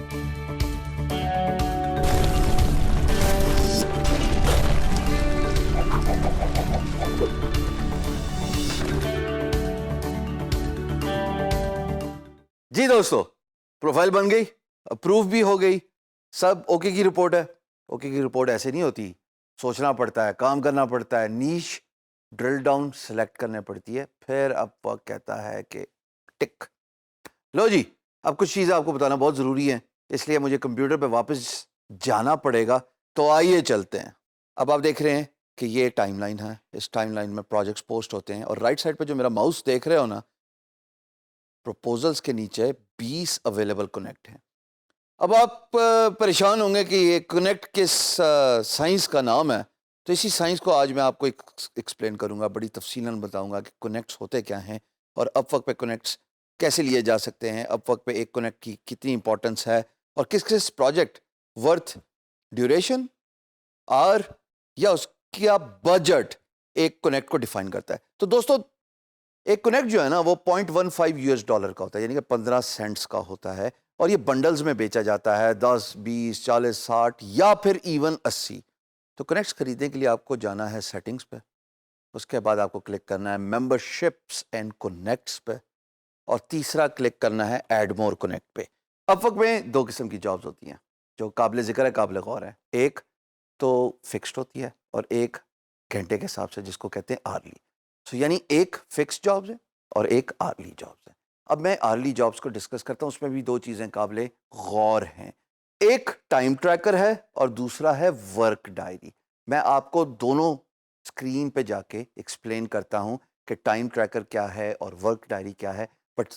جی دوستو، پروفائل بن گئی، اپروو بھی ہو گئی، سب اوکے کی رپورٹ ہے. اوکے کی رپورٹ ایسے نہیں ہوتی، سوچنا پڑتا ہے، کام کرنا پڑتا ہے، نیش ڈرل ڈاؤن سلیکٹ کرنے پڑتی ہے، پھر اب وقت کہتا ہے کہ ٹک. لو جی، اب کچھ چیزیں آپ کو بتانا بہت ضروری ہیں، اس لیے مجھے کمپیوٹر پہ واپس جانا پڑے گا. تو آئیے چلتے ہیں. اب آپ دیکھ رہے ہیں کہ یہ ٹائم لائن ہے، اس ٹائم لائن میں پروجیکٹس پوسٹ ہوتے ہیں، اور رائٹ سائڈ پہ جو میرا ماؤس دیکھ رہے ہو نا، پروپوزلز کے نیچے 20 اویلیبل کنیکٹ ہیں. اب آپ پریشان ہوں گے کہ یہ کنیکٹ کس سائنس کا نام ہے. تو اسی سائنس کو آج میں آپ کو ایکسپلین کروں گا، بڑی تفصیلاً بتاؤں گا کہ کنیکٹس ہوتے کیا ہیں، اور اپ وقت پہ کنیکٹس کیسے لیے جا سکتے ہیں، اپ وقت پہ ایک کنیکٹ کی کتنی امپورٹنس ہے، اور کس کس پروجیکٹ ورتھ ڈیوریشن اور یا اس کا بجٹ ایک کنیکٹ کو ڈیفائن کرتا ہے. تو دوستو، ایک کنیکٹ جو ہے نا وہ $0.15 کا ہوتا ہے، یعنی کہ 15 سینٹس کا ہوتا ہے، اور یہ بنڈلز میں بیچا جاتا ہے، 10 20 40 60 یا پھر ایون 80. تو کنیکٹس خریدنے کے لیے آپ کو جانا ہے سیٹنگز پہ، اس کے بعد آپ کو کلک کرنا ہے ممبرشپس اینڈ کنیکٹس پہ، اور تیسرا کلک کرنا ہے ایڈ مور کنیکٹ پہ. اب وقت میں دو قسم کی جابز ہوتی ہیں جو قابل ذکر ہے، قابل غور ہے. ایک تو فکسڈ ہوتی ہے، اور ایک گھنٹے کے حساب سے، جس کو کہتے ہیں آرلی. یعنی ایک فکس جابز ہے اور ایک آرلی جابز ہے. اب میں آرلی جابز کو ڈسکس کرتا ہوں، اس میں بھی دو چیزیں قابل غور ہیں. ایک ٹائم ٹریکر ہے اور دوسرا ہے ورک ڈائری. میں آپ کو دونوں اسکرین پہ جا کے ایکسپلین کرتا ہوں کہ ٹائم ٹریکر کیا ہے اور ورک ڈائری کیا ہے. بٹ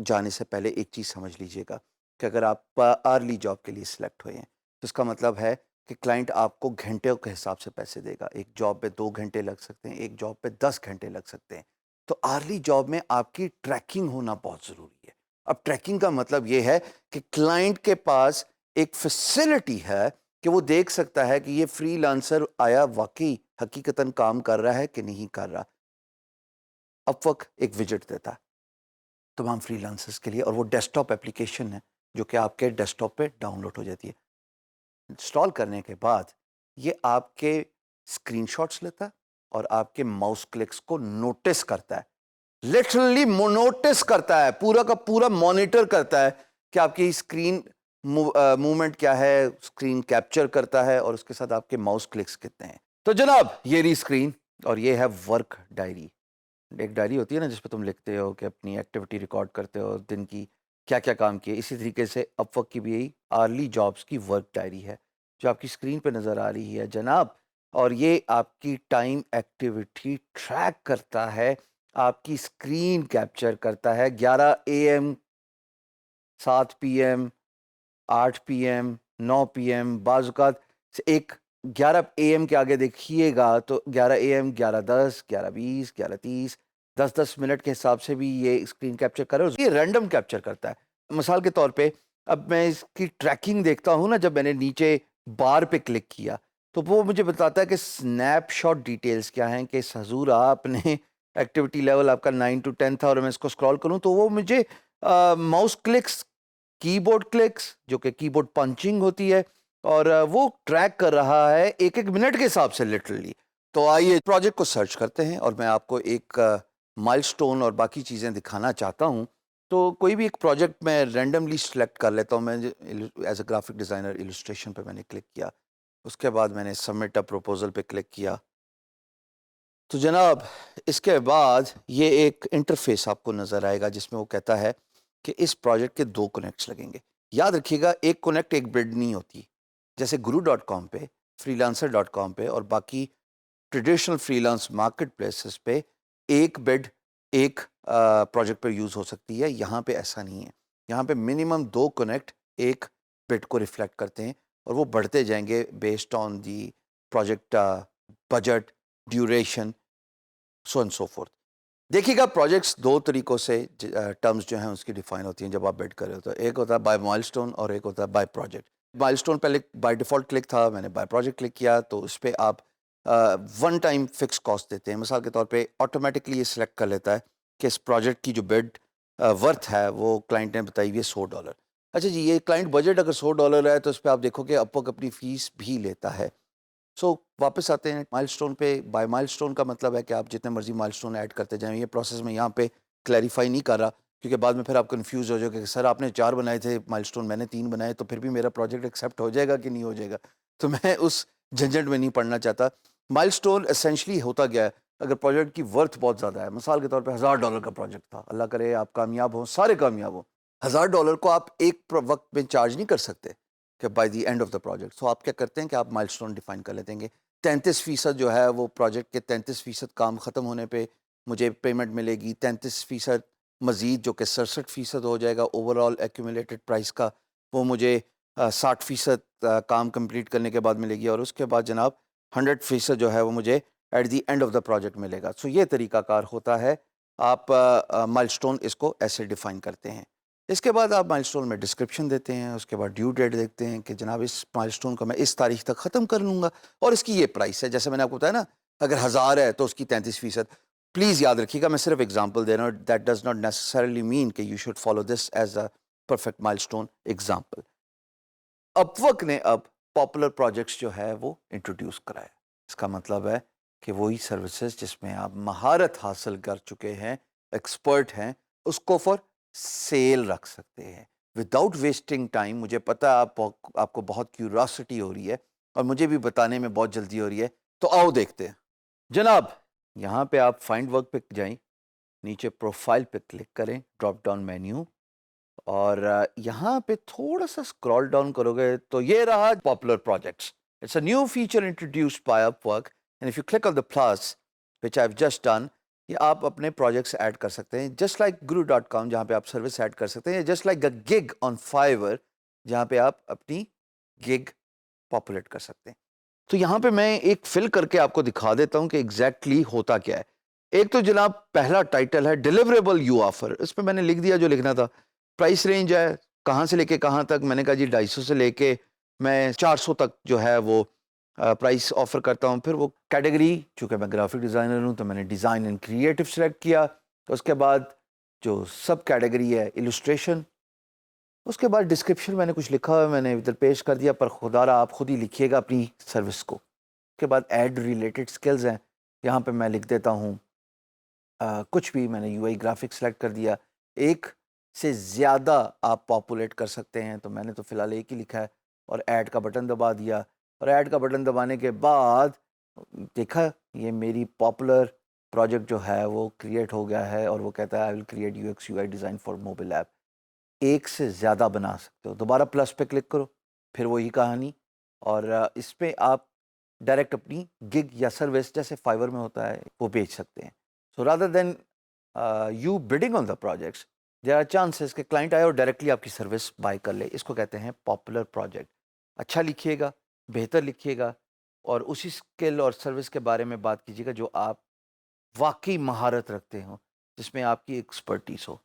جانے سے پہلے ایک چیز سمجھ لیجئے گا کہ اگر آپ آرلی جاب کے لیے سلیکٹ ہوئے ہیں تو اس کا مطلب ہے کہ کلائنٹ آپ کو گھنٹوں کے حساب سے پیسے دے گا. ایک جاب پہ 2 گھنٹے لگ سکتے ہیں، ایک جاب پہ 10 گھنٹے لگ سکتے ہیں. تو آرلی جاب میں آپ کی ٹریکنگ ہونا بہت ضروری ہے. اب ٹریکنگ کا مطلب یہ ہے کہ کلائنٹ کے پاس ایک فیسلٹی ہے کہ وہ دیکھ سکتا ہے کہ یہ فری لانسر آیا واقعی حقیقتاً کام کر رہا ہے کہ نہیں کر رہا. اپ وقت ایک وجٹ دیتا ہے تمام فری لانسرز کے لیے، اور وہ ڈیسک ٹاپ اپلیکیشن ہے جو کہ آپ کے ڈیسک ٹاپ پہ ڈاؤن لوڈ ہو جاتی ہے. انسٹال کرنے کے بعد یہ آپ کے اسکرین شاٹس لیتا ہے اور آپ کے ماؤس کلکس کو نوٹس کرتا ہے، لٹرلی نوٹس کرتا ہے، پورا کا پورا مانیٹر کرتا ہے کہ آپ کی اسکرین موومنٹ کیا ہے، اسکرین کیپچر کرتا ہے، اور اس کے ساتھ آپ کے ماؤس کلکس کتنے ہیں. تو جناب، یہ رہی اسکرین، اور یہ ہے ورک ڈائری. ایک ڈائری ہوتی ہے نا جس پہ تم لکھتے ہو کہ اپنی ایکٹیویٹی ریکارڈ کرتے ہو، دن کی کیا کیا کام کیے. اسی طریقے سے اپ وقت کی بھی یہی آرلی جابز کی ورک ڈائری ہے جو آپ کی اسکرین پہ نظر آ رہی ہے جناب. اور یہ آپ کی ٹائم ایکٹیویٹی ٹریک کرتا ہے، آپ کی اسکرین کیپچر کرتا ہے. 11 AM، 7 PM، 8 PM، 9 PM، بعض اوقات ایک 11 AM کے آگے دیکھیے گا تو 11 AM، 11:10، 11:20، 11:30، 10 منٹ کے حساب سے بھی یہ اسکرین کیپچر کر رہا ہے. یہ رینڈم کیپچر کرتا ہے. مثال کے طور پہ اب میں اس کی ٹریکنگ دیکھتا ہوں نا، جب میں نے نیچے بار پہ کلک کیا تو وہ مجھے بتاتا ہے کہ سنیپ شاٹ ڈیٹیلز کیا ہیں، کہ حضور آپ نے ایکٹیویٹی لیول آپ کا 9 to 10 تھا، اور میں اس کو اسکرول کروں تو وہ مجھے ماؤس کلکس، کی بورڈ کلکس جو کہ کی بورڈ پنچنگ ہوتی ہے، اور وہ ٹریک کر رہا ہے ایک ایک منٹ کے حساب سے لٹرلی. تو آئیے پروجیکٹ کو سرچ کرتے ہیں، اور میں آپ کو ایک مائل سٹون اور باقی چیزیں دکھانا چاہتا ہوں. تو کوئی بھی ایک پروجیکٹ میں رینڈملی سلیکٹ کر لیتا ہوں. میں as a graphic designer illustration پہ میں نے کلک کیا، اس کے بعد میں نے سبمٹ اے پروپوزل پہ کلک کیا. تو جناب، اس کے بعد یہ ایک انٹرفیس آپ کو نظر آئے گا جس میں وہ کہتا ہے کہ اس پروجیکٹ کے 2 کنیکٹس لگیں گے. یاد رکھیے گا، ایک کنیکٹ ایک بڈ نہیں ہوتی. جیسے guru.com پہ، freelancer.com پہ اور باقی traditional free lance market places پہ ایک بڈ ایک پروجیکٹ پہ یوز ہو سکتی ہے. یہاں پہ ایسا نہیں ہے. یہاں پہ منیمم 2 کنیکٹ ایک بڈ کو ریفلیکٹ کرتے ہیں، اور وہ بڑھتے جائیں گے based on the project budget, duration, so and so forth. دیکھیے گا، پروجیکٹس 2 طریقوں سے ٹرمز جو ہیں اس کی ڈیفائن ہوتی ہیں جب آپ بڈ کر رہے ہو. تو ایک ہوتا ہے بائی مائل سٹون اور ایک ہوتا ہے بائی پروجیکٹ. مائل سٹون پہلے بائی ڈیفالٹ کلک تھا، میں نے بائی پروجیکٹ کلک کیا تو اس پہ آپ ون ٹائم فکس کاسٹ دیتے ہیں. مثال کے طور پہ آٹومیٹکلی یہ سلیکٹ کر لیتا ہے کہ اس پروجیکٹ کی جو بڈ ورتھ ہے وہ کلائنٹ نے بتائی ہوئی ہے $100. اچھا جی، یہ کلائنٹ بجٹ اگر $100 ہے تو اس پہ آپ دیکھو کہ اپ ورک اپنی فیس بھی لیتا ہے. سو واپس آتے ہیں مائل سٹون پہ. بائی مائل سٹون کا مطلب ہے کہ آپ جتنے مرضی مائل سٹون ایڈ کرتے جائیں. یہ پروسیس میں یہاں پہ کلیریفائی نہیں کر رہا کیونکہ بعد میں پھر آپ کنفیوز ہو جاؤ کہ سر آپ نے 4 بنائے تھے مائل سٹون، میں نے 3 بنائے، تو پھر بھی میرا پروجیکٹ ایکسیپٹ ہو جائے گا کہ نہیں ہو جائے گا. تو میں اس جھنجھٹ میں نہیں پڑنا چاہتا. مائل سٹون اسینشلی ہوتا گیا ہے اگر پروجیکٹ کی ورتھ بہت زیادہ ہے. مثال کے طور پہ $1000 کا پروجیکٹ تھا، اللہ کرے آپ کامیاب ہوں، سارے کامیاب ہوں. $1000 کو آپ ایک وقت میں چارج نہیں کر سکتے کہ by the end of the project. So آپ کیا کرتے ہیں کہ آپ مائل سٹون ڈیفائن کر لیتے ہیں. 33% جو ہے وہ پروجیکٹ کے 33% کام ختم ہونے پہ مجھے پیمنٹ ملے گی. 33% مزید جو کہ 67% ہو جائے گا اوور آل ایکومولیٹڈ پرائس کا، وہ مجھے 60% کام کمپلیٹ کرنے کے بعد ملے گی. اور اس کے بعد جناب 100% جو ہے وہ مجھے at the end of the project ملے گا. سو یہ طریقہ کار ہوتا ہے. آپ مائل سٹون اس کو ایسے ڈیفائن کرتے ہیں. اس کے بعد آپ مائل سٹون میں ڈسکرپشن دیتے ہیں. اس کے بعد ڈیو ڈیٹ دیکھتے ہیں کہ جناب اس مائل سٹون کو میں اس تاریخ تک ختم کر لوں گا اور اس کی یہ پرائس ہے. جیسے میں نے آپ کو بتایا نا، اگر 1000 ہے تو اس کی 33%. پلیز یاد رکھیے گا میں صرف ایگزامپل دے رہا ہوں. That does not necessarily mean کہ you should follow this as a perfect milestone example. Upwork نے اب پاپولر پروجیکٹس جو ہے وہ انٹروڈیوس کرایا. اس کا مطلب ہے کہ وہی سروسز جس میں آپ مہارت حاصل کر چکے ہیں، ایکسپرٹ ہیں، اس کو فار سیل رکھ سکتے ہیں وداؤٹ ویسٹنگ ٹائم. مجھے پتہ ہے آپ کو بہت کیوریاسٹی ہو رہی ہے اور مجھے بھی بتانے میں بہت جلدی ہو رہی ہے. تو آؤ دیکھتے ہیں جناب. یہاں پہ آپ فائنڈ ورک پہ جائیں، نیچے پروفائل پہ کلک کریں، ڈراپ ڈاؤن مینیو، اور یہاں پہ تھوڑا سا اسکرول ڈاؤن کرو گے تو یہ رہا popular projects. It's a new feature introduced by Upwork and if you click on the plus which I have just done, یہ آپ اپنے پروجیکٹس ایڈ کر سکتے ہیں جسٹ لائک guru.com جہاں پہ آپ سروس ایڈ کر سکتے ہیں، جسٹ لائک دا گگ آن فائیور جہاں پہ آپ اپنی گگ پاپولیٹ کر سکتے ہیں. تو یہاں پہ میں ایک فل کر کے آپ کو دکھا دیتا ہوں کہ ایگزیکٹلی ہوتا کیا ہے. ایک تو جناب پہلا ٹائٹل ہے ڈیلیوریبل یو آفر. اس پہ میں نے لکھ دیا جو لکھنا تھا. پرائس رینج ہے کہاں سے لے کے کہاں تک. میں نے کہا جی 250 سے لے کے میں 400 تک جو ہے وہ پرائس آفر کرتا ہوں. پھر وہ کیٹیگری، چونکہ میں گرافک ڈیزائنر ہوں تو میں نے ڈیزائن اینڈ کریٹو سلیکٹ کیا. اس کے بعد جو سب کیٹیگری ہے السٹریشن. اس کے بعد ڈسکرپشن میں نے کچھ لکھا ہوا ہے، میں نے ادھر پیش کر دیا، پر خدا را آپ خود ہی لکھیے گا اپنی سروس کو. اس کے بعد ایڈ ریلیٹڈ سکلز ہیں، یہاں پہ میں لکھ دیتا ہوں کچھ بھی. میں نے یو آئی گرافک سلیکٹ کر دیا. ایک سے زیادہ آپ پاپولیٹ کر سکتے ہیں تو میں نے تو فی الحال ایک ہی لکھا ہے اور ایڈ کا بٹن دبا دیا. اور ایڈ کا بٹن دبانے کے بعد دیکھا یہ میری پاپولر پروجیکٹ جو ہے وہ کریٹ ہو گیا ہے اور وہ کہتا ہے I will create U X U I design for mobile app. ایک سے زیادہ بنا سکتے ہو. دوبارہ پلس پہ کلک کرو، پھر وہی کہانی. اور اس پہ آپ ڈائریکٹ اپنی گگ یا سروس جیسے فائیور میں ہوتا ہے وہ بیچ سکتے ہیں. So rather than you bidding on the projects there are chances کہ کلائنٹ آئے اور ڈائریکٹلی آپ کی سروس بائی کر لے. اس کو کہتے ہیں پاپولر پروجیکٹ. اچھا لکھیے گا، بہتر لکھیے گا، اور اسی اسکل اور سروس کے بارے میں بات کیجیے گا جو آپ واقعی مہارت رکھتے ہوں، جس میں آپ کی ایکسپرٹیز ہو.